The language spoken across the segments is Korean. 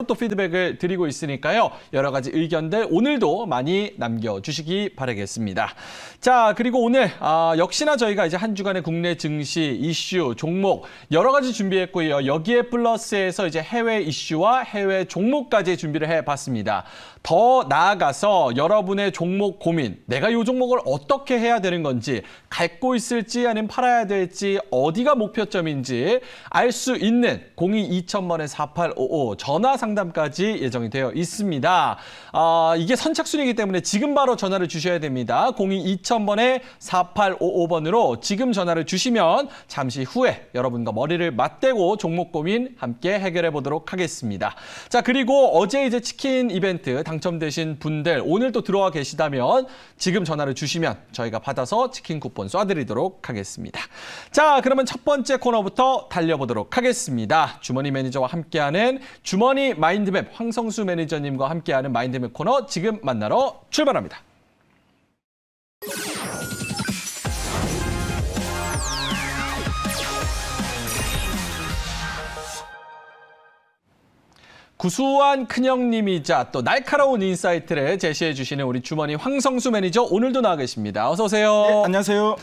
또 피드백을 드리고 있으니까요. 여러 가지 의견들 오늘도 많이 남겨주시기 바라겠습니다. 자, 그리고 오늘 역시나 저희가 이제 한 주간의 국내 증시, 이슈, 종목 여러 가지 준비했고요. 여기에 플러스해서 이제 해외 이슈와 해외 종목까지 준비를 해봤습니다. 더 나아가서 여러분의 종목 고민, 내가 이 종목을 어떻게 해야 되는 건지, 갖고 있을지 아니면 팔아야 될지, 어디가 목표점인지 알 수 있는 02-2000번에-4855 전화 상담까지 예정이 되어 있습니다. 이게 선착순이기 때문에 지금 바로 전화를 주셔야 됩니다. 02-2000번에-4855번으로 지금 전화를 주시면 잠시 후에 여러분과 머리를 맞대고 종목 고민 함께 해결해 보도록 하겠습니다. 자, 그리고 어제 이제 치킨 이벤트 당첨되신 분들 오늘 또 들어와 계시다면 지금 전화를 주시면 저희가 받아서 치킨 쿠폰 쏴드리도록 하겠습니다. 자, 그러면 첫 번째 코너부터 달려보도록 하겠습니다. 주머니 매니저와 함께하는 주머니 마인드맵 황성수 매니저님과 함께하는 마인드맵 코너 지금 만나러 출발합니다. 구수한 큰형님이자 또 날카로운 인사이트를 제시해 주시는 우리 주머니 황성수 매니저 오늘도 나와 계십니다. 어서 오세요. 네, 안녕하세요.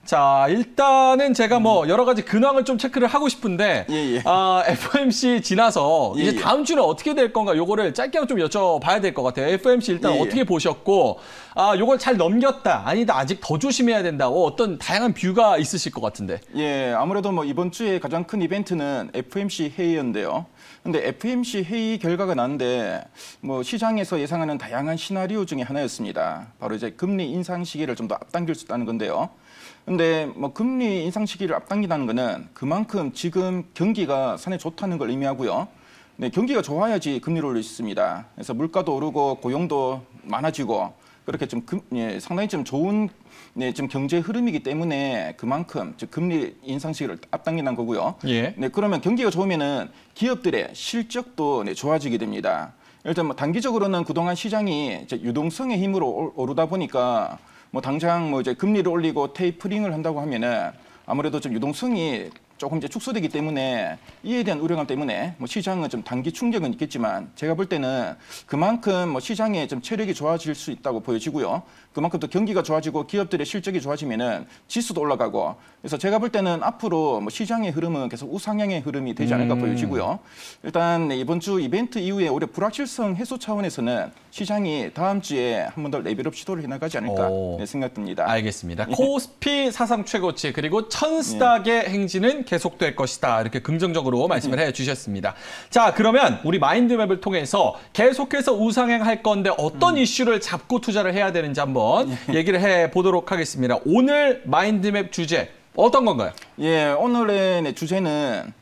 자, 일단은 제가 뭐 여러 가지 근황을 좀 체크를 하고 싶은데 FOMC 지나서 이제 다음 주는 어떻게 될 건가 요거를 짧게 좀 여쭤봐야 될 것 같아요. FOMC 일단 어떻게 보셨고 요걸 잘 넘겼다 아니다 아직 더 조심해야 된다고 어떤 다양한 뷰가 있으실 것 같은데. 예, 아무래도 뭐 이번 주에 가장 큰 이벤트는 FOMC 회의였는데요. 근데 FOMC 회의 결과가 나는데 뭐 시장에서 예상하는 다양한 시나리오 중에 하나였습니다. 바로 이제 금리 인상 시기를 좀 더 앞당길 수 있다는 건데요. 근데 뭐 금리 인상 시기를 앞당긴다는 거는 그만큼 지금 경기가 산에 좋다는 걸 의미하고요. 네, 경기가 좋아야지 금리를 올릴 수 있습니다. 그래서 물가도 오르고 고용도 많아지고 그렇게 좀 상당히 좀 좋은 좀 경제 흐름이기 때문에 그만큼 금리 인상 시기를 앞당긴다는 거고요. 네, 그러면 경기가 좋으면은 기업들의 실적도 좋아지게 됩니다. 일단 뭐 단기적으로는 그동안 시장이 이제 유동성의 힘으로 오르다 보니까 뭐 당장 뭐 이제 금리를 올리고 테이퍼링을 한다고 하면은 아무래도 좀 유동성이 조금 이제 축소되기 때문에 이에 대한 우려감 때문에 뭐 시장은 좀 단기 충격은 있겠지만 제가 볼 때는 그만큼 뭐 시장의 좀 체력이 좋아질 수 있다고 보여지고요. 그만큼 또 경기가 좋아지고 기업들의 실적이 좋아지면은 지수도 올라가고 그래서 제가 볼 때는 앞으로 뭐 시장의 흐름은 계속 우상향의 흐름이 되지 않을까 보여지고요. 일단 이번 주 이벤트 이후에 올해 불확실성 해소 차원에서는 시장이 다음 주에 한 번 더 레벨업 시도를 해나가지 않을까 생각됩니다. 알겠습니다. 코스피 사상 최고치 그리고 천스닥의 행진은 계속될 것이다. 이렇게 긍정적으로 말씀을 해주셨습니다. 자, 그러면 우리 마인드맵을 통해서 계속해서 우상향할 건데 어떤 이슈를 잡고 투자를 해야 되는지 한번 얘기를 해보도록 하겠습니다. 오늘 마인드맵 주제 어떤 건가요? 예, 오늘의 주제는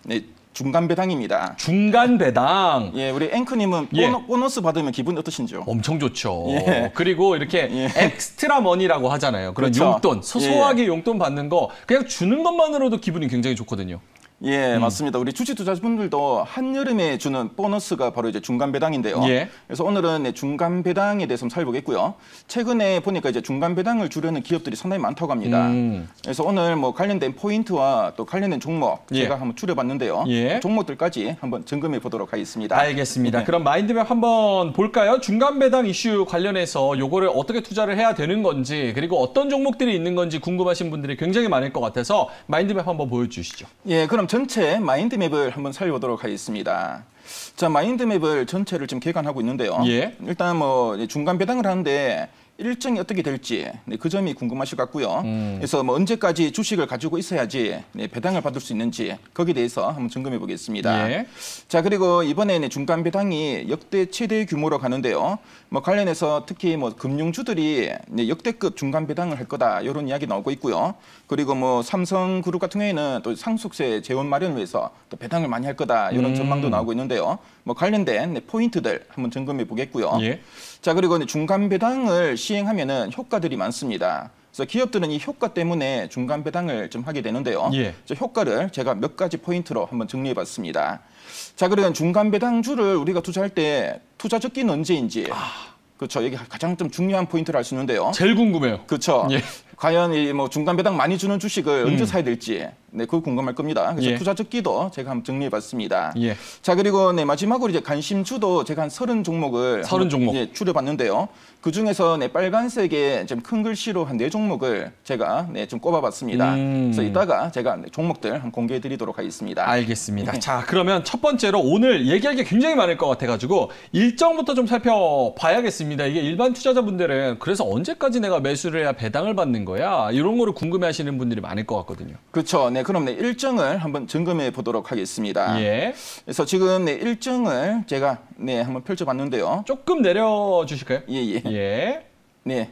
중간 배당입니다. 중간 배당. 예, 우리 앵커님은 보너스 받으면 기분 어떠신지요? 엄청 좋죠. 그리고 이렇게 엑스트라 머니라고 하잖아요. 그런 그렇죠. 용돈, 소소하게 용돈 받는 거 그냥 주는 것만으로도 기분이 굉장히 좋거든요. 예, 맞습니다. 우리 주식 투자자분들도 한여름에 주는 보너스가 바로 이제 중간 배당인데요. 그래서 오늘은 중간 배당에 대해서 한번 살펴보겠고요. 최근에 보니까 이제 중간 배당을 주려는 기업들이 상당히 많다고 합니다. 그래서 오늘 뭐 관련된 포인트와 또 관련된 종목 제가 한번 추려봤는데요. 종목들까지 한번 점검해 보도록 하겠습니다. 알겠습니다. 그럼 마인드맵 한번 볼까요? 중간 배당 이슈 관련해서 요거를 어떻게 투자를 해야 되는 건지 그리고 어떤 종목들이 있는 건지 궁금하신 분들이 굉장히 많을 것 같아서 마인드맵 한번 보여주시죠. 예, 그럼 전체 마인드맵을 한번 살펴보도록 하겠습니다. 자, 마인드맵을 전체를 지금 개관하고 있는데요. 일단 뭐 중간 배당을 하는데 일정이 어떻게 될지 그 점이 궁금하실 것 같고요. 그래서 뭐 언제까지 주식을 가지고 있어야지 배당을 받을 수 있는지 거기에 대해서 한번 점검해 보겠습니다. 자, 그리고 이번에 중간 배당이 역대 최대 규모로 가는데요. 뭐 관련해서 특히 뭐 금융주들이 역대급 중간 배당을 할 거다 이런 이야기 나오고 있고요. 그리고 뭐 삼성그룹 같은 경우에는 또 상속세 재원 마련을 위해서 또 배당을 많이 할 거다 이런 전망도 나오고 있는데요. 뭐 관련된 포인트들 한번 점검해 보겠고요. 자, 그리고 중간 배당을 시행하면은 효과들이 많습니다. 그래서 기업들은 이 효과 때문에 중간 배당을 좀 하게 되는데요. 효과를 제가 몇 가지 포인트로 한번 정리해 봤습니다. 자, 그러면 중간 배당주를 우리가 투자할 때 투자 적기는 언제인지. 그렇죠. 이게 가장 좀 중요한 포인트를 알 수 있는데요. 제일 궁금해요. 그렇죠. 과연 이 뭐 중간 배당 많이 주는 주식을 언제 사야 될지 네, 그거 궁금할 겁니다. 그래서 예. 투자 적기도 제가 한번 정리해봤습니다. 예. 자, 그리고 네, 마지막으로 이제 관심주도 제가 한 30종목을 30종목. 예, 추려봤는데요. 그 중에서 네, 빨간색의 좀 큰 글씨로 한 4종목을 제가 네, 좀 꼽아봤습니다. 그래서 이따가 제가 네, 종목들 한번 공개해드리도록 하겠습니다. 알겠습니다. 네. 자, 그러면 첫 번째로 오늘 얘기할 게 굉장히 많을 것 같아가지고 일정부터 좀 살펴봐야겠습니다. 이게 일반 투자자분들은 그래서 언제까지 내가 매수를 해야 배당을 받는 거야? 이런 거를 궁금해하시는 분들이 많을 것 같거든요. 그렇죠. 네, 그럼 네, 일정을 한번 점검해 보도록 하겠습니다. 예. 그래서 지금 네, 일정을 제가 네, 한번 펼쳐봤는데요. 조금 내려주실까요? 예, 예. 예. 네.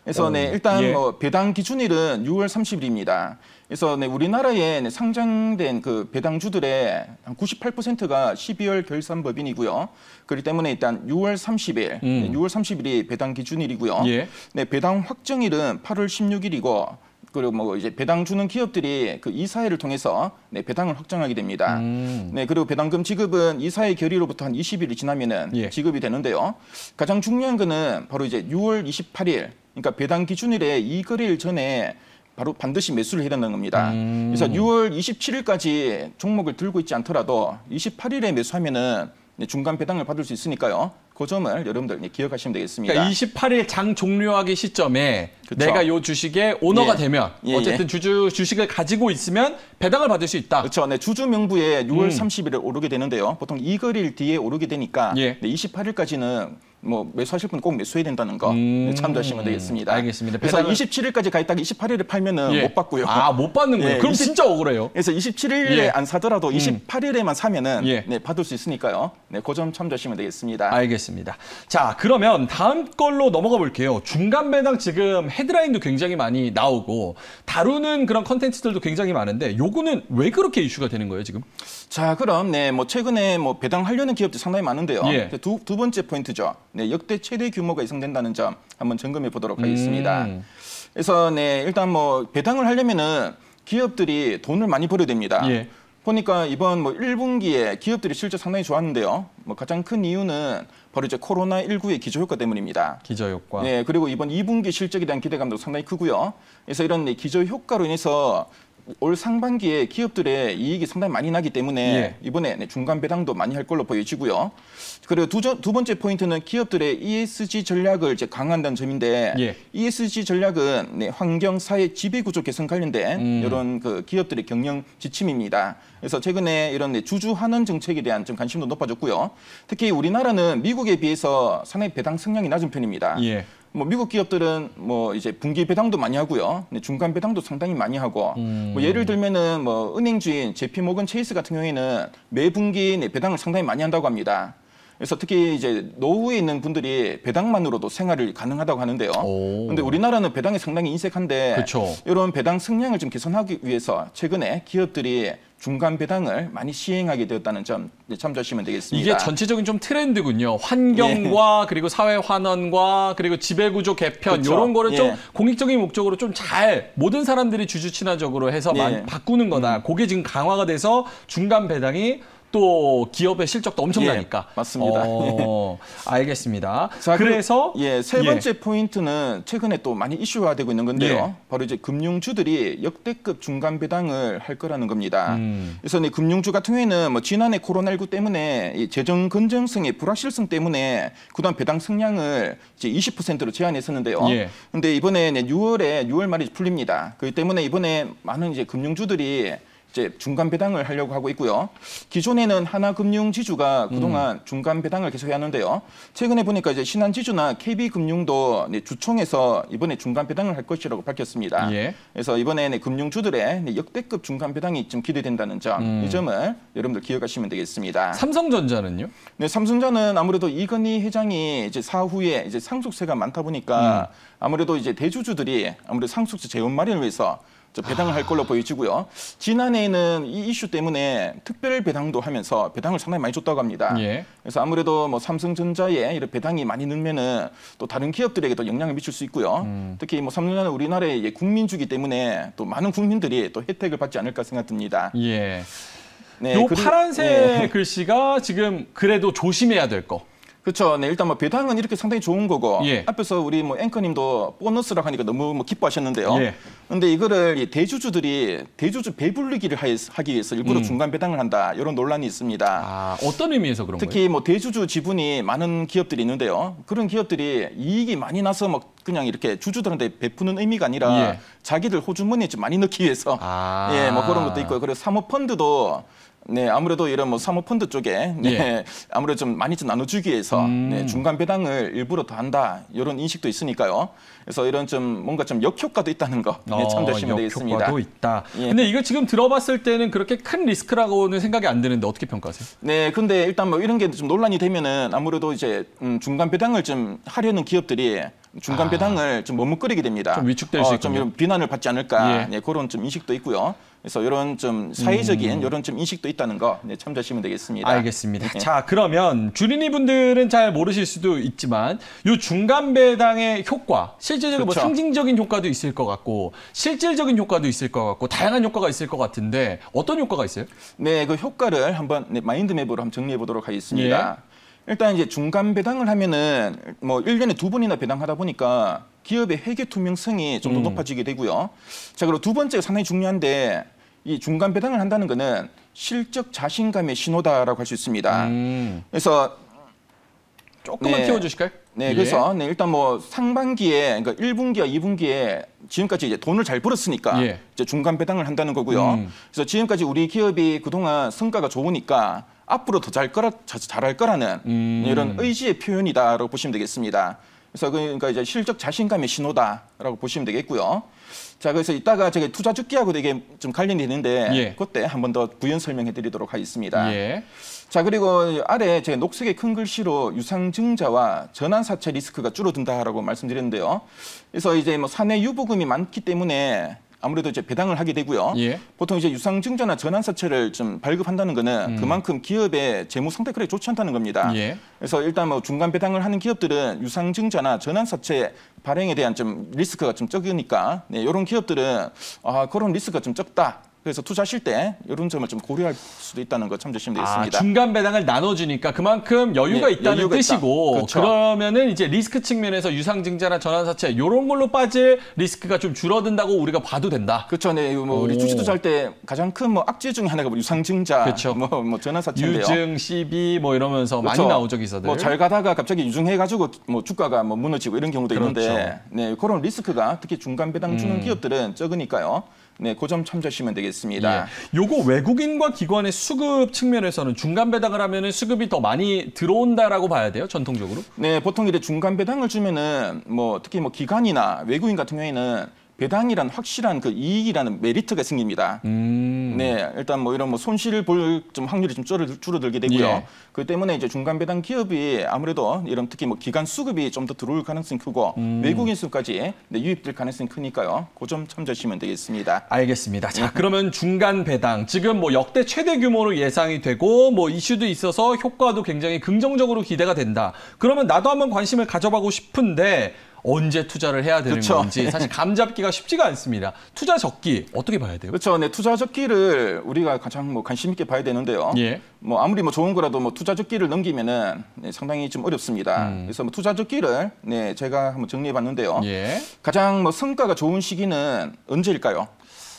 그래서 네, 일단 예. 뭐 배당 기준일은 6월 30일입니다. 그래서 네, 우리나라에 네, 상장된 그 배당주들의 한 98%가 12월 결산법인이고요. 그렇기 때문에 일단 6월 30일, 네, 6월 30일이 배당 기준일이고요. 예. 네, 배당 확정일은 8월 16일이고 그리고 뭐 이제 배당 주는 기업들이 그 이사회를 통해서 네, 배당을 확정하게 됩니다. 네, 그리고 배당금 지급은 이사회 결의로부터 한 20일이 지나면은 예. 지급이 되는데요. 가장 중요한 거는 바로 이제 6월 28일, 그러니까 배당 기준일에 2거래일 전에 바로 반드시 매수를 해야 된다는 겁니다. 그래서 6월 27일까지 종목을 들고 있지 않더라도 28일에 매수하면은 네, 중간 배당을 받을 수 있으니까요. 그 점을 여러분들 네, 기억하시면 되겠습니다. 그러니까 28일 장 종료하기 시점에 그쵸. 내가 이 주식의 오너가 예. 되면 예, 어쨌든 주식을 가지고 있으면 배당을 받을 수 있다. 그렇죠. 네, 주주 명부에 6월 30일에 오르게 되는데요. 보통 2거래일 뒤에 오르게 되니까 예. 네, 28일까지는 뭐 매수하실 분 꼭 매수해야 된다는 거 네, 참조하시면 되겠습니다. 알겠습니다. 그래서 배당을- 27일까지 가 있다가 28일에 팔면은 예. 못 받고요. 아, 못 받는 거예요. 예, 그럼 20 진짜 억울해요. 그래서 27일에 예. 안 사더라도 28일에만 사면은 예. 네, 받을 수 있으니까요. 네, 그 점 참조하시면 되겠습니다. 알겠습니다. 자, 그러면 다음 걸로 넘어가 볼게요. 중간 배당 지금 헤드라인도 굉장히 많이 나오고 다루는 그런 컨텐츠들도 굉장히 많은데 요거는 왜 그렇게 이슈가 되는 거예요, 지금? 자, 그럼 네, 뭐 최근에 뭐 배당하려는 기업들 상당히 많은데요. 예. 두 번째 포인트죠. 네, 역대 최대 규모가 예상된다는 점 한번 점검해 보도록 하겠습니다. 그래서 네, 일단 뭐 배당을 하려면은 기업들이 돈을 많이 벌어야 됩니다. 예. 보니까 이번 뭐 1분기에 기업들이 실적 상당히 좋았는데요. 뭐 가장 큰 이유는 바로 이제 코로나19의 기저효과 때문입니다. 기저효과. 네, 그리고 이번 2분기 실적에 대한 기대감도 상당히 크고요. 그래서 이런 네, 기저효과로 인해서 올 상반기에 기업들의 이익이 상당히 많이 나기 때문에 예. 이번에 네, 중간 배당도 많이 할 걸로 보여지고요. 그리고 두 번째 포인트는 기업들의 ESG 전략을 이제 강화한다는 점인데 예. ESG 전략은 네, 환경, 사회, 지배구조 개선 관련된 이런 그 기업들의 경영 지침입니다. 그래서 최근에 이런 네, 주주 환원 정책에 대한 좀 관심도 높아졌고요. 특히 우리나라는 미국에 비해서 상당히 배당 성향이 낮은 편입니다. 예. 뭐 미국 기업들은 뭐 이제 분기 배당도 많이 하고요, 네, 중간 배당도 상당히 많이 하고, 뭐 예를 들면은 뭐 은행주인 JP 모건 체이스 같은 경우에는 매 분기 네, 배당을 상당히 많이 한다고 합니다. 그래서 특히 이제 노후에 있는 분들이 배당만으로도 생활을 가능하다고 하는데요. 그런데 우리나라는 배당이 상당히 인색한데 그쵸. 이런 배당 성향을 좀 개선하기 위해서 최근에 기업들이 중간 배당을 많이 시행하게 되었다는 점 참조하시면 되겠습니다. 이게 전체적인 좀 트렌드군요. 환경과 그리고 사회 환원과 그리고 지배구조 개편 그렇죠. 이런 거를 좀 예. 공익적인 목적으로 좀 잘 모든 사람들이 주주 친화적으로 해서 예. 많이 바꾸는 거다. 그게 지금 강화가 돼서 중간 배당이 또 기업의 실적도 엄청나니까. 예, 맞습니다. 알겠습니다. 자, 그래서 예, 세 번째 포인트는 최근에 또 많이 이슈화 되고 있는 건데요. 예. 바로 이제 금융주들이 역대급 중간 배당을 할 거라는 겁니다. 그래서 네, 금융주 같은 경우에는 뭐 지난해 코로나19 때문에 이 재정 건전성의 불확실성 때문에 그동안 배당 성량을 이제 20%로 제한했었는데요. 예. 근데 이번에 6월 말이 풀립니다. 그렇기 때문에 이번에 많은 이제 금융주들이 이제 중간 배당을 하려고 하고 있고요. 기존에는 하나금융지주가 그동안 중간 배당을 계속 해왔는데요. 최근에 보니까 이제 신한지주나 KB금융도 주총에서 이번에 중간 배당을 할 것이라고 밝혔습니다. 예. 그래서 이번에 금융주들의 역대급 중간 배당이 좀 기대된다는 점, 이 점을 여러분들 기억하시면 되겠습니다. 삼성전자는요? 네, 삼성전자는 아무래도 이건희 회장이 이제 사후에 이제 상속세가 많다 보니까 아무래도 이제 대주주들이 아무래도 상속세 재원 마련을 위해서 배당을 할 걸로 보여지고요. 지난해에는 이 이슈 때문에 특별 배당도 하면서 배당을 상당히 많이 줬다고 합니다. 예. 그래서 아무래도 뭐 삼성전자에 이런 배당이 많이 늘면은 또 다른 기업들에게도 영향을 미칠 수 있고요. 특히 뭐 삼성전자는 우리나라의 국민주기 때문에 또 많은 국민들이 또 혜택을 받지 않을까 생각됩니다. 예. 네, 요 그리고- 파란색 예. 글씨가 지금 그래도 조심해야 될 거. 그렇죠. 네, 일단 뭐 배당은 이렇게 상당히 좋은 거고 예. 앞에서 우리 뭐 앵커님도 보너스라고 하니까 너무 뭐 기뻐하셨는데요. 예. 근데 이거를 이 대주주들이 대주주 배불리기를 하기 위해서 일부러 중간 배당을 한다 이런 논란이 있습니다. 아, 어떤 의미에서 그런 거예요? 특히 뭐 대주주 지분이 많은 기업들이 있는데요. 그런 기업들이 이익이 많이 나서 막 그냥 이렇게 주주들한테 베푸는 의미가 아니라 예. 자기들 호주머니에 좀 많이 넣기 위해서 아. 예, 뭐 그런 것도 있고요. 그리고 사모펀드도 네, 아무래도 이런 뭐 사모펀드 쪽에 네, 예. 아무래도 좀 많이 좀 나눠주기 위해서 네, 중간 배당을 일부러 더 한다 이런 인식도 있으니까요. 그래서 이런 좀 뭔가 좀 역효과도 있다는 거 네, 참조하시면 되겠습니다. 역효과도 있다. 예. 근데 이거 지금 들어봤을 때는 그렇게 큰 리스크라고는 생각이 안 드는데 어떻게 평가하세요? 네, 근데 일단 뭐 이런 게 좀 논란이 되면은 아무래도 이제 중간 배당을 좀 하려는 기업들이 중간 배당을 좀 머뭇거리게 됩니다. 좀 위축될 수 있군요. 좀 이런 비난을 받지 않을까 예. 네, 그런 좀 인식도 있고요. 그래서 이런 좀 사회적인 이런 좀 인식도 있다는 거 네, 참조하시면 되겠습니다. 알겠습니다. 예. 자, 그러면 주린이 분들은 잘 모르실 수도 있지만 이 중간 배당의 효과, 실질적으로 뭐 그렇죠. 상징적인 효과도 있을 것 같고 실질적인 효과도 있을 것 같고 다양한 효과가 있을 것 같은데 어떤 효과가 있어요? 네, 그 효과를 한번 네, 마인드맵으로 한번 정리해 보도록 하겠습니다. 예. 일단 이제 중간 배당을 하면은 뭐 1년에 2번이나 배당하다 보니까 기업의 회계 투명성이 좀 더 높아지게 되고요. 자, 그리고 두 번째가 상당히 중요한데 이 중간 배당을 한다는 거는 실적 자신감의 신호다라고 할 수 있습니다. 그래서 조금만 네. 키워주실까요? 네, 예. 그래서 네, 일단 뭐 상반기에 그러니까 1분기와 2분기에 지금까지 이제 돈을 잘 벌었으니까 예. 이제 중간 배당을 한다는 거고요. 그래서 지금까지 우리 기업이 그동안 성과가 좋으니까 앞으로 더 잘할 거라는 이런 의지의 표현이다라고 보시면 되겠습니다. 그래서 그러니까 이제 실적 자신감의 신호다라고 보시면 되겠고요. 자, 그래서 이따가 제가 투자 적기하고도 이게 좀 관련이 되는데 예. 그때 한 번 더 부연 설명해 드리도록 하겠습니다. 예. 자, 그리고 아래 제가 녹색의 큰 글씨로 유상증자와 전환사채 리스크가 줄어든다라고 말씀드렸는데요. 그래서 이제 뭐 사내 유보금이 많기 때문에 아무래도 이제 배당을 하게 되고요. 예. 보통 이제 유상증자나 전환사채를 좀 발급한다는 거는 그만큼 기업의 재무 상태 그렇게 좋지 않다는 겁니다. 예. 그래서 일단 뭐 중간 배당을 하는 기업들은 유상증자나 전환사채 발행에 대한 좀 리스크가 좀 적으니까 네, 이런 기업들은 그런 리스크가 좀 적다. 그래서 투자하실 때 이런 점을 좀 고려할 수도 있다는 거 참조하시면 되겠습니다. 중간 배당을 나눠주니까 그만큼 여유가 네, 있다는 여유가 뜻이고 있다. 그렇죠. 그러면은 이제 리스크 측면에서 유상증자나 전환사채 이런 걸로 빠질 리스크가 좀 줄어든다고 우리가 봐도 된다. 그렇죠. 네, 뭐 우리 오. 주식 투자할 때 가장 큰 뭐 악재 중에 하나가 뭐 유상증자, 그렇죠. 뭐 전환사채인데요. 유증, 시비 뭐 이러면서 그렇죠. 많이 나오죠 기사들. 뭐 잘 가다가 갑자기 유증해가지고 뭐 주가가 뭐 무너지고 이런 경우도 그렇죠. 있는데, 네, 그런 리스크가 특히 중간 배당 주는 기업들은 적으니까요. 네, 그 점 참조하시면 되겠습니다. 예. 요거 외국인과 기관의 수급 측면에서는 중간 배당을 하면은 수급이 더 많이 들어온다라고 봐야 돼요, 전통적으로? 네, 보통 이제 중간 배당을 주면은 뭐 특히 뭐 기관이나 외국인 같은 경우에는 배당이란 확실한 그 이익이라는 메리트가 생깁니다. 네, 일단 뭐 이런 뭐 손실을 볼 좀 확률이 좀 줄어들게 되고요. 예. 그 때문에 이제 중간 배당 기업이 아무래도 이런 특히 뭐 기관 수급이 좀 더 들어올 가능성이 크고 외국인 수까지 네, 유입될 가능성이 크니까요. 그 점 참조하시면 되겠습니다. 알겠습니다. 자, 그러면 중간 배당 지금 뭐 역대 최대 규모로 예상이 되고 뭐 이슈도 있어서 효과도 굉장히 긍정적으로 기대가 된다. 그러면 나도 한번 관심을 가져보고 싶은데 언제 투자를 해야 되는 그렇죠. 건지 사실 감 잡기가 쉽지가 않습니다. 투자 적기 어떻게 봐야 돼요? 그렇죠. 네, 투자 적기를 우리가 가장 뭐 관심 있게 봐야 되는데요. 예. 뭐 아무리 뭐 좋은 거라도 뭐 투자 적기를 넘기면은 네, 상당히 좀 어렵습니다. 그래서 뭐 투자 적기를 네, 제가 한번 정리해 봤는데요. 예. 가장 뭐 성과가 좋은 시기는 언제일까요?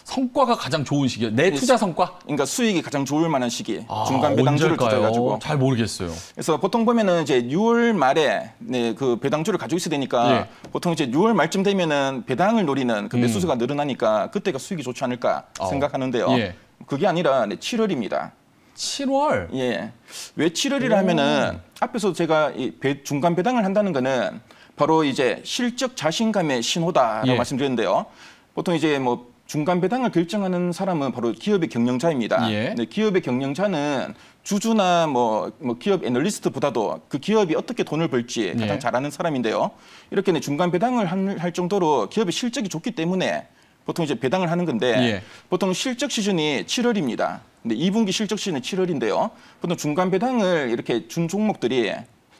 성과가 가장 좋은 시기요. 내 투자 성과? 그러니까 수익이 가장 좋을 만한 시기. 중간 배당주를 투자해가지고. 잘 모르겠어요. 그래서 보통 보면은 이제 6월 말에 네, 그 배당주를 가지고 있어야 되니까 예. 보통 이제 6월 말쯤 되면은 배당을 노리는 그 매수수가 늘어나니까 그때가 수익이 좋지 않을까 생각하는데요. 예. 그게 아니라 네, 7월입니다. 7월? 예. 왜 7월이라 하면은 앞에서 제가 이 중간 배당을 한다는 거는 바로 이제 실적 자신감의 신호다라고 예. 말씀드렸는데요. 보통 이제 뭐 중간 배당을 결정하는 사람은 바로 기업의 경영자입니다. 예. 네, 기업의 경영자는 주주나 뭐 기업 애널리스트보다도 그 기업이 어떻게 돈을 벌지 가장 예. 잘 아는 사람인데요. 이렇게 네, 중간 배당을 할 정도로 기업의 실적이 좋기 때문에 보통 이제 배당을 하는 건데 예. 보통 실적 시즌이 7월입니다. 근데 2분기 실적 시즌은 7월인데요. 보통 중간 배당을 이렇게 준 종목들이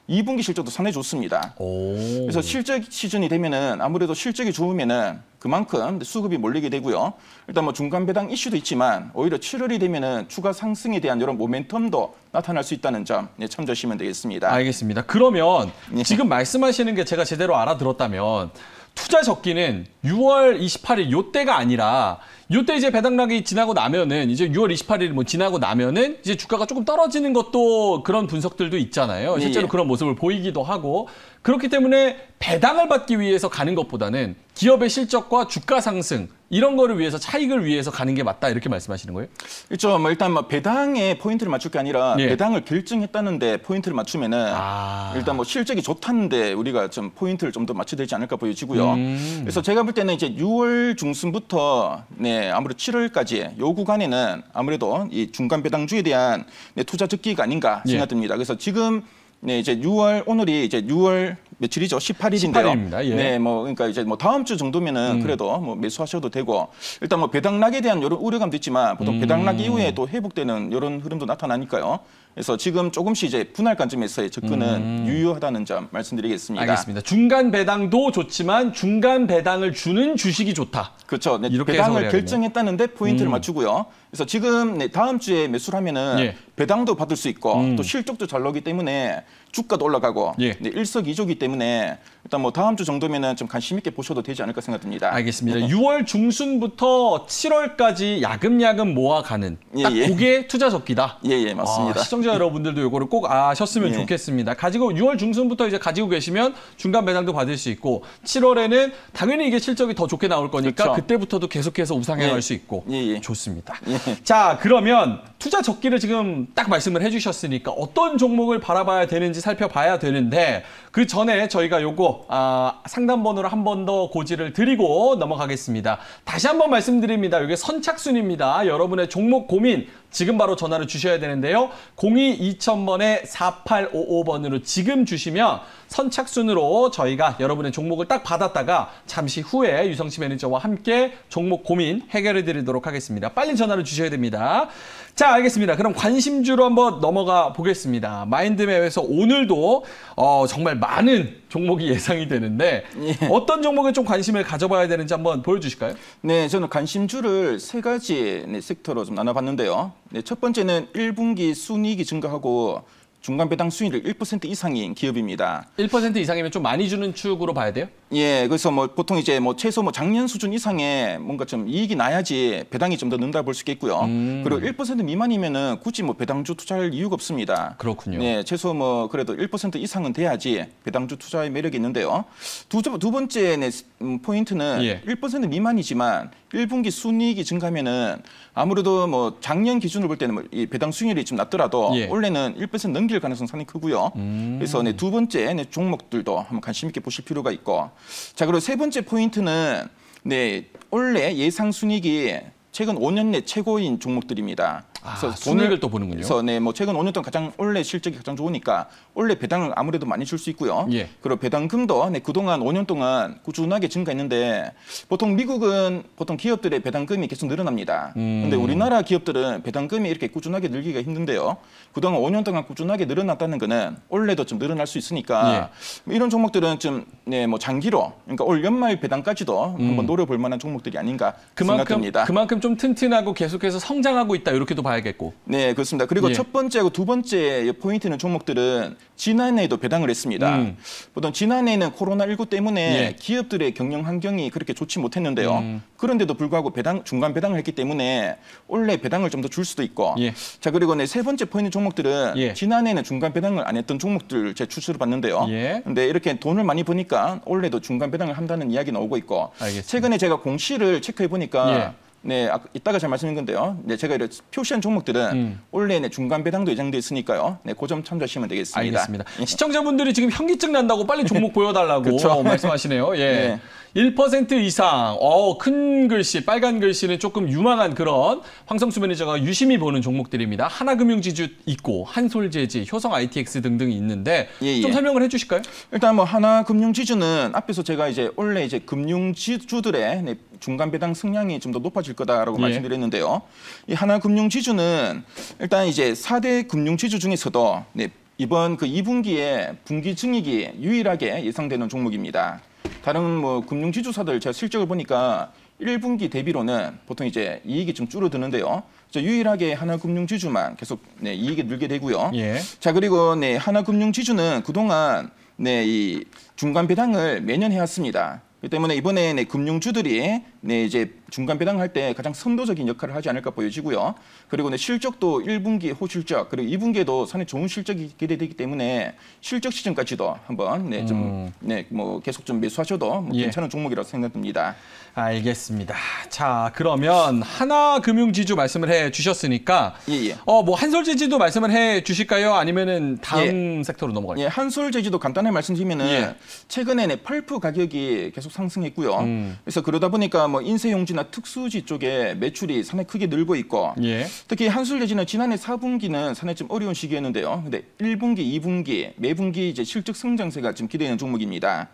2분기 실적도 상당히 좋습니다. 그래서 실적 시즌이 되면은 아무래도 실적이 좋으면은 그만큼 수급이 몰리게 되고요. 일단 뭐 중간 배당 이슈도 있지만 오히려 7월이 되면은 추가 상승에 대한 이런 모멘텀도 나타날 수 있다는 점 참조하시면 되겠습니다. 알겠습니다. 그러면 지금 말씀하시는 게 제가 제대로 알아들었다면 투자 적기는 6월 28일 요때가 아니라 요때 이제 배당락이 지나고 나면은 이제 6월 28일 뭐 지나고 나면은 이제 주가가 조금 떨어지는 것도 그런 분석들도 있잖아요. 실제로 그런 모습을 보이기도 하고 그렇기 때문에 배당을 받기 위해서 가는 것보다는 기업의 실적과 주가 상승 이런 거를 위해서 차익을 위해서 가는 게 맞다 이렇게 말씀하시는 거예요? 그렇죠. 뭐 일단 뭐 배당에 포인트를 맞출 게 아니라 배당을 결정했다는데 포인트를 맞추면은 일단 뭐 실적이 좋다는데 우리가 좀 포인트를 좀 더 맞춰야 되지 않을까 보여지고요. 그래서 제가 볼 때는 이제 6월 중순부터 아무래도 7월까지 요 구간에는 아무래도 이 중간 배당주에 대한 투자 적기가 아닌가 생각됩니다. 그래서 지금 이제 6월 오늘이 이제 6월 며칠이죠? 18일인데요. 18일입니다. 예. 네, 뭐 그러니까 이제 뭐 다음 주 정도면은 그래도 뭐 매수하셔도 되고 일단 뭐 배당락에 대한 이런 우려감도 있지만 보통 배당락 이후에 또 회복되는 이런 흐름도 나타나니까요. 그래서 지금 조금씩 이제 분할 관점에서의 접근은 유효하다는 점 말씀드리겠습니다. 알겠습니다. 중간 배당도 좋지만 중간 배당을 주는 주식이 좋다. 그렇죠. 네, 이렇게 배당을 결정했다는데 포인트를 맞추고요. 그래서 지금 다음 주에 매수를 하면은 배당도 받을 수 있고 또 실적도 잘 나오기 때문에 주가도 올라가고 일석이조기 때문에 일단 뭐 다음 주 정도면은 좀 관심 있게 보셔도 되지 않을까 생각됩니다. 알겠습니다. 6월 중순부터 7월까지 야금야금 모아가는 딱 그게 투자 적기다. 예, 맞습니다. 시청자 여러분들도 이거를 꼭 아셨으면 좋겠습니다. 가지고 6월 중순부터 이제 가지고 계시면 중간 배당도 받을 수 있고 7월에는 당연히 이게 실적이 더 좋게 나올 거니까 그때부터도 계속해서 우상향할 수 있고 좋습니다. 자, 그러면 투자 적기를 지금 딱 말씀을 해주셨으니까 어떤 종목을 바라봐야 되는지 살펴봐야 되는데 그 전에 저희가 요거 상담 번호를 한 번 더 고지를 드리고 넘어가겠습니다. 다시 한번 말씀드립니다. 이게 선착순입니다. 여러분의 종목 고민 지금 바로 전화를 주셔야 되는데요. 02-2000번에 4855번으로 지금 주시면 선착순으로 저희가 여러분의 종목을 딱 받았다가 잠시 후에 유성치 매니저와 함께 종목 고민 해결해 드리도록 하겠습니다. 빨리 전화를 주셔야 됩니다. 자, 알겠습니다. 그럼 관심주로 한번 넘어가 보겠습니다. 마인드맵에서 오늘도 정말 많은 종목이 예상이 되는데 어떤 종목에 좀 관심을 가져봐야 되는지 한번 보여주실까요? 네, 저는 관심주를 세 가지 섹터로 좀 나눠봤는데요. 첫 번째는 1분기 순이익이 증가하고 중간 배당 수익률 1% 이상인 기업입니다. 1% 이상이면 좀 많이 주는 축으로 봐야 돼요? 예, 그래서 뭐 보통 이제 뭐 최소 뭐 작년 수준 이상의 뭔가 좀 이익이 나야지 배당이 좀 더 는다 볼 수 있겠고요. 그리고 1% 미만이면은 굳이 뭐 배당주 투자할 이유가 없습니다. 그렇군요. 네, 최소 뭐 그래도 1% 이상은 돼야지 배당주 투자의 매력이 있는데요. 두 번째 포인트는 1% 미만이지만 1분기 순이익이 증가하면은 아무래도 뭐 작년 기준으로 볼 때는 이 배당 수익률이 좀 낮더라도 올해는 1% 넘길 가능성 상당히 크고요. 그래서 두 번째 종목들도 한번 관심 있게 보실 필요가 있고, 자, 그리고 세 번째 포인트는 올해 예상 순이익이 최근 5년 내 최고인 종목들입니다. 그래서 순이익을 또 보는군요. 그래서 뭐 최근 5년 동안 올해 실적이 가장 좋으니까 올해 배당을 아무래도 많이 줄 수 있고요. 그리고 배당금도 그동안 5년 동안 꾸준하게 증가했는데 보통 미국은 보통 기업들의 배당금이 계속 늘어납니다. 근데 우리나라 기업들은 배당금이 이렇게 꾸준하게 늘기가 힘든데요. 그동안 5년 동안 꾸준하게 늘어났다는 거는 올해도 좀 늘어날 수 있으니까 이런 종목들은 좀 뭐 장기로 그러니까 올 연말 배당까지도 한번 노려볼 만한 종목들이 아닌가 생각됩니다. 그만큼 좀 튼튼하고 계속해서 성장하고 있다 이렇게도 봐야겠고. 네, 그렇습니다. 그리고 첫 번째하고 두 번째 포인트는 종목들은 지난해에도 배당을 했습니다. 보통 지난해에는 코로나19 때문에 기업들의 경영 환경이 그렇게 좋지 못했는데요. 그런데도 불구하고 중간 배당을 했기 때문에 올해 배당을 좀 더 줄 수도 있고. 자, 그리고 세 번째 포인트 종목들은 지난해에는 중간 배당을 안 했던 종목들 제 추천을 봤는데요. 근데 이렇게 돈을 많이 버니까 올해도 중간 배당을 한다는 이야기 나오고 있고. 알겠습니다. 최근에 제가 공시를 체크해 보니까 이따가 잘 말씀드린 건데요. 제가 이렇게 표시한 종목들은 올해 중간 배당도 예정돼 있으니까요. 그 점 참조하시면 되겠습니다. 알겠습니다. 시청자분들이 지금 현기증 난다고 빨리 종목 보여달라고 말씀하시네요. 1% 이상, 큰 글씨, 빨간 글씨는 조금 유망한 그런 황성수 매니저가 유심히 보는 종목들입니다. 하나금융지주 있고, 한솔재지, 효성 ITX 등등이 있는데 좀 설명을 해주실까요? 일단 뭐 하나금융지주는 앞에서 제가 이제 올해 금융지주들의 중간 배당 승량이 좀 더 높아질 거다라고 말씀드렸는데요. 이 하나금융지주는 일단 이제 4대 금융지주 중에서도 이번 그 2분기에 분기 증익이 유일하게 예상되는 종목입니다. 다른 뭐 금융지주사들 제가 실적을 보니까 1분기 대비로는 보통 이제 이익이 좀 줄어드는데요. 유일하게 하나금융지주만 계속 이익이 늘게 되고요. 예. 자, 그리고 하나금융지주는 그동안 이 중간 배당을 매년 해왔습니다. 그렇기 때문에 이번에 금융주들이 이제 중간 배당할 때 가장 선도적인 역할을 하지 않을까 보여지고요. 그리고 실적도 1분기 호실적 그리고 2분기에도 상당히 좋은 실적이 기대되기 때문에 실적 시즌까지도 한번 뭐 계속 좀 매수하셔도 뭐 괜찮은 종목이라고 생각됩니다. 알겠습니다. 자, 그러면 하나금융지주 말씀을 해 주셨으니까 뭐 한솔제지도 말씀을 해 주실까요? 아니면은 다음 섹터로 넘어갈까요? 예, 한솔제지도 간단하게 말씀드리면은 최근에 펄프 가격이 계속 상승했고요. 그래서 그러다 보니까 뭐 인쇄용지나 특수지 쪽에 매출이 상당히 크게 늘고 있고 특히 한솔제지는 지난해 4분기는 상당히 좀 어려운 시기였는데요. 근데 1분기, 2분기, 매분기 이제 실적 성장세가 지금 기대되는 종목입니다.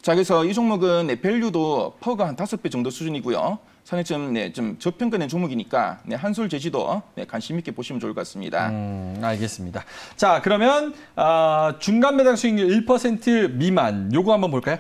자, 그래서 이 종목은 밸류도 퍼가 한 5배 정도 수준이고요. 상당히 좀 저평가된 종목이니까 한솔제지도 관심 있게 보시면 좋을 것 같습니다. 알겠습니다. 자, 그러면 중간 배당 수익률 1% 미만 요거 한번 볼까요?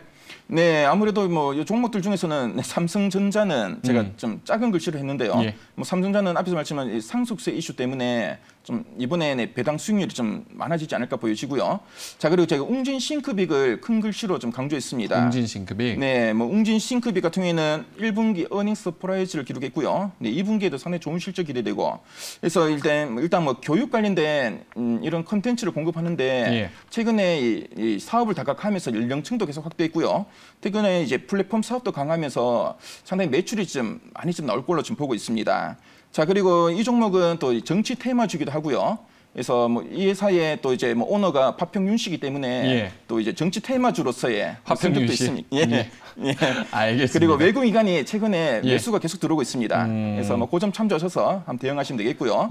네, 아무래도 뭐 이 종목들 중에서는 삼성전자는 제가 좀 작은 글씨로 했는데요. 뭐 삼성전자는 앞에서 말씀한 상속세 이슈 때문에 좀 이번에 배당 수익률이 좀 많아지지 않을까 보여지고요. 자, 그리고 제가 웅진 싱크빅을 큰 글씨로 좀 강조했습니다. 웅진 싱크빅. 네, 뭐 웅진 싱크빅 같은 경우에는 1분기 어닝 서프라이즈를 기록했고요. 네, 2분기에도 상당히 좋은 실적 기대되고. 그래서 일단 뭐 교육 관련된 이런 컨텐츠를 공급하는데 최근에 이 사업을 다각화하면서 연령층도 계속 확대했고요. 최근에 이제 플랫폼 사업도 강화하면서 상당히 매출이 좀 많이 나올 걸로 지금 보고 있습니다. 자, 그리고 이 종목은 또 정치 테마주기도 하고요. 그래서 뭐 이 회사의 또 이제 뭐 오너가 파평윤 씨이기 때문에 또 이제 정치 테마주로서의 파평윤 씨. 있습니다. 알겠습니다. 그리고 외국기관이 최근에 매수가 계속 들어오고 있습니다. 그래서 뭐 그 점 참조하셔서 한번 대응하시면 되겠고요.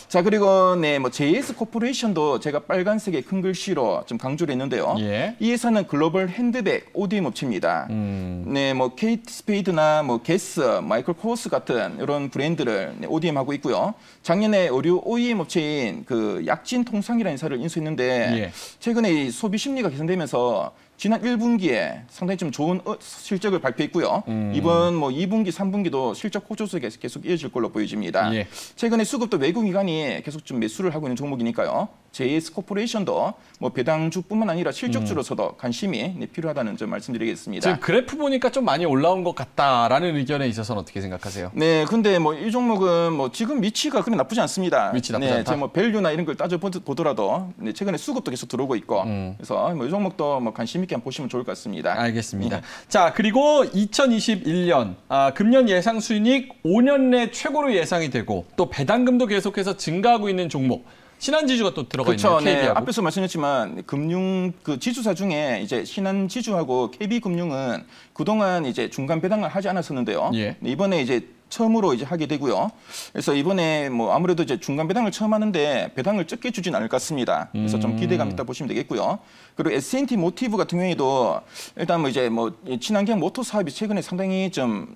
자, 그리고 뭐 JS 코퍼레이션도 제가 빨간색의 큰 글씨로 좀 강조를 했는데요. 이 회사는 글로벌 핸드백 ODM 업체입니다. 네, 뭐 케이트 스페이드나 뭐 게스, 마이클 코어스 같은 이런 브랜드를 ODM 하고 있고요. 작년에 의류 OEM 업체인 그 약진 통상이라는 회사를 인수했는데 최근에 이 소비 심리가 개선되면서 지난 1분기에 상당히 좀 좋은 실적을 발표했고요. 이번 뭐 2분기, 3분기도 실적 호조세가 계속 이어질 걸로 보여집니다. 최근에 수급도 외국기관이 계속 좀 매수를 하고 있는 종목이니까요. JS 코퍼레이션도 뭐 배당주뿐만 아니라 실적주로서도 관심이 필요하다는 점 말씀드리겠습니다. 지금 그래프 보니까 좀 많이 올라온 것 같다라는 의견에 있어서는 어떻게 생각하세요? 네, 근데 뭐 이 종목은 뭐 지금 위치가 그리 나쁘지 않습니다. 위치 나쁘지 않다. 제가 뭐 밸류나 이런 걸 따져 보더라도 최근에 수급도 계속 들어오고 있고 그래서 뭐 이 종목도 뭐 관심 있게 한번 보시면 좋을 것 같습니다. 알겠습니다. 자, 그리고 2021년 금년 예상 수익 5년 내 최고로 예상이 되고 또 배당금도 계속해서 증가하고 있는 종목. 신한지주가 또 들어가 있네요. KB하고. 앞에서 말씀했지만 금융 그 지주사 중에 이제 신한지주하고 KB금융은 그동안 이제 중간 배당을 하지 않았었는데요. 이번에 이제 처음으로 이제 하게 되고요. 그래서 이번에 뭐 아무래도 이제 중간 배당을 처음 하는데 배당을 적게 주진 않을 것 같습니다. 그래서 좀 기대감 있다 보시면 되겠고요. 그리고 S&T 모티브 같은 경우에도 일단 뭐 이제 뭐 친환경 모터 사업이 최근에 상당히 좀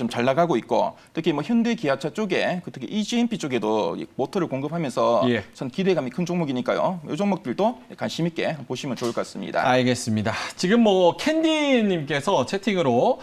잘 나가고 있고 특히 뭐 현대 기아차 쪽에 특히 EGMP 쪽에도 모터를 공급하면서 전 기대감이 큰 종목이니까요. 이 종목들도 관심 있게 보시면 좋을 것 같습니다. 알겠습니다. 지금 뭐 캔디님께서 채팅으로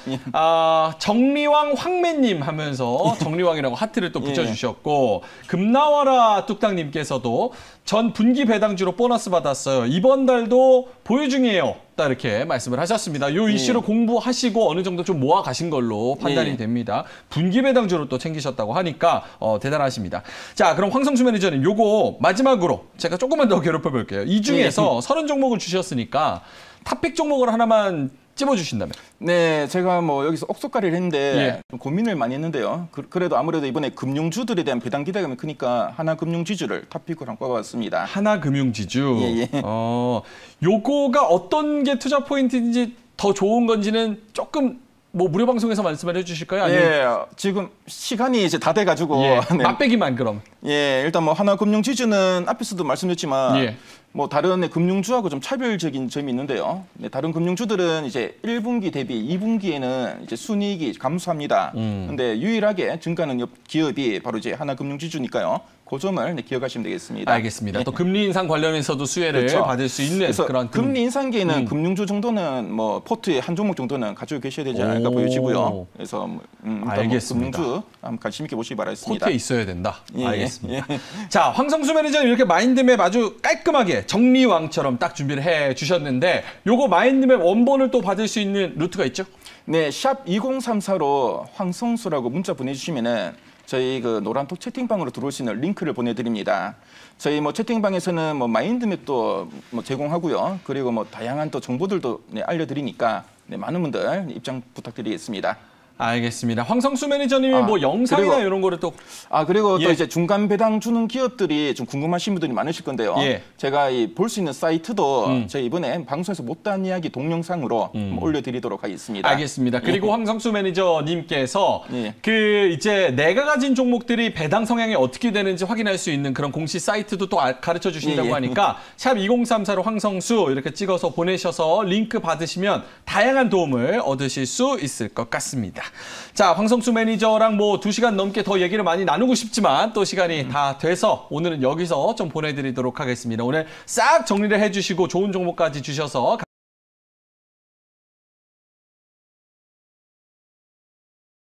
정리왕 황매님 하면서 정리왕이라고 하트를 또 붙여주셨고 금나와라 뚝딱님께서도 전 분기 배당주로 보너스 받았어요. 이번 달도 보유 중이에요. 딱 이렇게 말씀을 하셨습니다. 요 이슈를 공부하시고 어느 정도 좀 모아 가신 걸로 판단이 됩니다. 분기 배당주로 또 챙기셨다고 하니까 대단하십니다. 자, 그럼 황성수 매니저님 요거 마지막으로 제가 조금만 더 괴롭혀 볼게요. 이 중에서 30종목을 주셨으니까 탑픽 종목을 하나만 찝어주신다면? 네, 제가 뭐 여기서 옥석가리를 했는데 좀 고민을 많이 했는데요. 그래도 아무래도 이번에 금융주들에 대한 배당 기대감이 크니까 하나금융지주를 탑픽으로 한번 꼽아봤습니다. 하나금융지주. 요거가 어떤 게 투자 포인트인지 더 좋은 건지는 조금 뭐 무료 방송에서 말씀을 해주실까요? 아니면... 지금 시간이 이제 다 돼가지고 맛배기만 그럼. 일단 뭐 하나금융지주는 앞에서도 말씀드렸지만 뭐 다른 금융주하고 좀 차별적인 점이 있는데요. 다른 금융주들은 이제 1분기 대비 2분기에는 이제 순이익이 감소합니다. 근데 유일하게 증가하는 기업이 바로 이제 하나금융지주니까요. 그 점을 기억하시면 되겠습니다. 알겠습니다. 또 금리 인상 관련해서도 수혜를 그렇죠. 받을 수 있는 그래서 그런 금리 인상기에는 금융주 정도는 뭐 포트의 한 종목 정도는 가지고 계셔야 되지 않을까 오. 보여지고요. 그래서 일단 알겠습니다. 뭐 금융주 한번 관심 있게 보시기 바라겠습니다. 포트에 있어야 된다. 예, 알겠습니다. 예. 자, 황성수 매니저는 이렇게 마인드맵 아주 깔끔하게 정리왕처럼 딱 준비를 해 주셨는데 요거 마인드맵 원본을 또 받을 수 있는 루트가 있죠? 네, 샵 2034로 황성수라고 문자 보내주시면은 저희 그 노란톡 채팅방으로 들어올 수 있는 링크를 보내드립니다. 저희 뭐 채팅방에서는 뭐 마인드맵도 뭐 제공하고요. 그리고 뭐 다양한 또 정보들도 알려드리니까 많은 분들 입장 부탁드리겠습니다. 알겠습니다. 황성수 매니저님이 뭐 영상이나 그리고- 이런 거를 또 그리고 예. 또 이제 중간 배당 주는 기업들이 좀 궁금하신 분들이 많으실 건데요. 예. 제가 볼 수 있는 사이트도 저희 이번에 방송에서 못다한 이야기 동영상으로 올려드리도록 하겠습니다. 알겠습니다. 그리고 황성수 매니저님께서 예. 그 이제 내가 가진 종목들이 배당 성향이 어떻게 되는지 확인할 수 있는 그런 공시 사이트도 또 가르쳐 주신다고 예, 예. 하니까 샵 2034로 황성수 이렇게 찍어서 보내셔서 링크 받으시면 다양한 도움을 얻으실 수 있을 것 같습니다. 자, 황성수 매니저랑 뭐 2시간 넘게 더 얘기를 많이 나누고 싶지만 또 시간이 다 돼서 오늘은 여기서 좀 보내드리도록 하겠습니다. 오늘 싹 정리를 해주시고 좋은 정보까지 주셔서